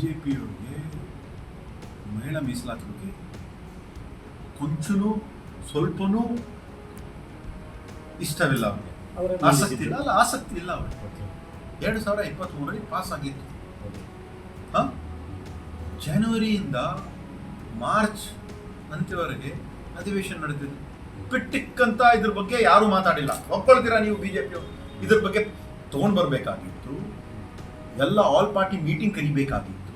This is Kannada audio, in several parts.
ಬಿಜೆಪಿಯವರಿಗೆ ಮಹಿಳಾ ಮೀಸಲಾತಿ ಬಗ್ಗೆ ಕೊಂಚನೂ ಸ್ವಲ್ಪನೂ ಇಷ್ಟವಿಲ್ಲ ಅವ್ರಿಗೆ, ಆಸಕ್ತಿ ಇಲ್ಲ. ಆಸಕ್ತಿ ಇಲ್ಲ ಅವ್ರಿಗೆ. 2023ರಲ್ಲಿ ಪಾಸ್ ಆಗಿತ್ತು. ಜನವರಿಯಿಂದ ಮಾರ್ಚ್ ಅಂತ್ಯವರೆಗೆ ಅಧಿವೇಶನ ನಡೆದಿದೆ. ಪಿಟ್ಟಿಕ್ಕಂತ ಇದ್ರ ಬಗ್ಗೆ ಯಾರು ಮಾತಾಡಿಲ್ಲ. ಒಪ್ಕೊಳ್ತೀರಾ ನೀವು? ಬಿಜೆಪಿ ಇದ್ರ ಬಗ್ಗೆ ತಗೊಂಡು ಬರಬೇಕಾಗಿತ್ತು, ಎಲ್ಲ ಆಲ್ ಪಾರ್ಟಿ ಮೀಟಿಂಗ್ ಕರಿಬೇಕಾಗಿತ್ತು,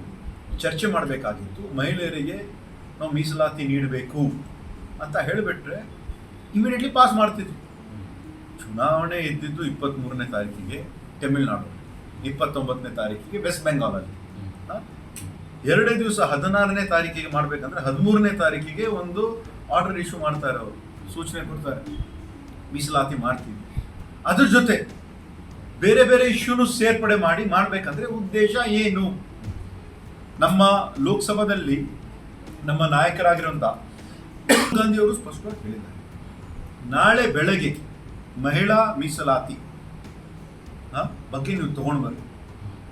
ಚರ್ಚೆ ಮಾಡಬೇಕಾಗಿತ್ತು. ಮಹಿಳೆಯರಿಗೆ ನಾವು ಮೀಸಲಾತಿ ನೀಡಬೇಕು ಅಂತ ಹೇಳಿಬಿಟ್ರೆ ಇಮಿಡಿಯೇಟ್ಲಿ ಪಾಸ್ ಮಾಡ್ತಿದ್ವಿ. ಚುನಾವಣೆ ಇದ್ದಿದ್ದು 23ನೇ ತಾರೀಕಿಗೆ ತಮಿಳುನಾಡು, 29ನೇ ತಾರೀಕಿಗೆ ವೆಸ್ಟ್ ಬೆಂಗಾಲಲ್ಲಿ, 2 ದಿವಸ 16ನೇ ತಾರೀಕಿಗೆ ಮಾಡಬೇಕಂದ್ರೆ 13ನೇ ತಾರೀಕಿಗೆ ಒಂದು ಆರ್ಡರ್ ಇಶ್ಯೂ ಮಾಡ್ತಾರೆ, ಅವರು ಸೂಚನೆ ಕೊಡ್ತಾರೆ, ಮೀಸಲಾತಿ ಮಾಡ್ತೀವಿ. ಅದ್ರ ಜೊತೆ ಬೇರೆ ಬೇರೆ ಇಶ್ಯೂನು ಸೇರ್ಪಡೆ ಮಾಡಿ ಮಾಡಬೇಕಂದ್ರೆ ಉದ್ದೇಶ ಏನು? ನಮ್ಮ ಲೋಕಸಭಾದಲ್ಲಿ ನಮ್ಮ ನಾಯಕರಾಗಿರುವಂಥ ಗಾಂಧಿ ಅವರು ಸ್ಪಷ್ಟವಾಗಿ ಹೇಳಿದ್ದಾರೆ, ನಾಳೆ ಬೆಳಗ್ಗೆ ಮಹಿಳಾ ಮೀಸಲಾತಿ ಬಗ್ಗೆ ನೀವು ತಗೊಂಡು ಬರ್ರಿ,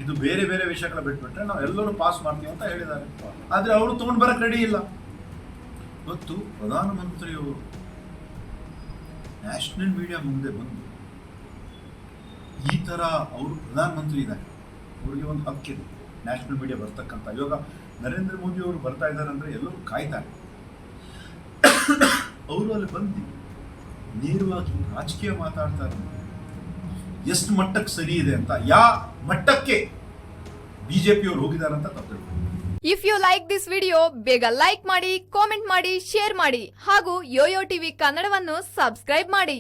ಇದು ಬೇರೆ ಬೇರೆ ವಿಷಯಗಳ ಬಿಟ್ಬಿಟ್ರೆ ನಾವು ಎಲ್ಲರೂ ಪಾಸ್ ಮಾಡ್ತೀವಿ ಅಂತ ಹೇಳಿದ್ದಾರೆ. ಆದರೆ ಅವರು ತಗೊಂಡು ಬರಕ್ಕೆ ರೆಡಿ ಇಲ್ಲ. ಇವತ್ತು ಪ್ರಧಾನಮಂತ್ರಿಯವರು ನ್ಯಾಷನಲ್ ಮೀಡಿಯಾ ಮುಂದೆ ಬಂದು ಈ ಥರ ಅವರು ಪ್ರಧಾನಮಂತ್ರಿ ಇದ್ದಾರೆ, ಅವರಿಗೆ ಒಂದು ಹಕ್ಕಿದೆ ನ್ಯಾಷನಲ್ ಮೀಡಿಯಾ ಬರ್ತಕ್ಕಂಥ. ಇವಾಗ ನರೇಂದ್ರ ಮೋದಿ ಅವರು ಬರ್ತಾ ಇದ್ದಾರೆ ಅಂದರೆ ಎಲ್ಲರೂ ಕಾಯ್ತಾರೆ. ಅವರು ಅಲ್ಲಿ ಬಂದು ನೇರವಾಗಿ ರಾಜಕೀಯ ಮಾತಾಡ್ತಾರೆ, ಎಷ್ಟು ಮಟ್ಟಕ್ಕೆ ಸರಿ ಇದೆ ಅಂತ, ಯಾವ ಮಟ್ಟಕ್ಕೆ ಬಿಜೆಪಿಯವರು ಹೋಗಿದ್ದಾರೆ ಅಂತ ತಪ್ಪು. If you like this video ಬೇಗ ಲೈಕ್ ಮಾಡಿ, ಕಾಮೆಂಟ್ ಮಾಡಿ, ಶೇರ್ ಮಾಡಿ ಹಾಗೂ ಯೋಯೋ ಟಿವಿ ಕನ್ನಡವನ್ನು ಸಬ್ಸ್ಕ್ರೈಬ್ ಮಾಡಿ.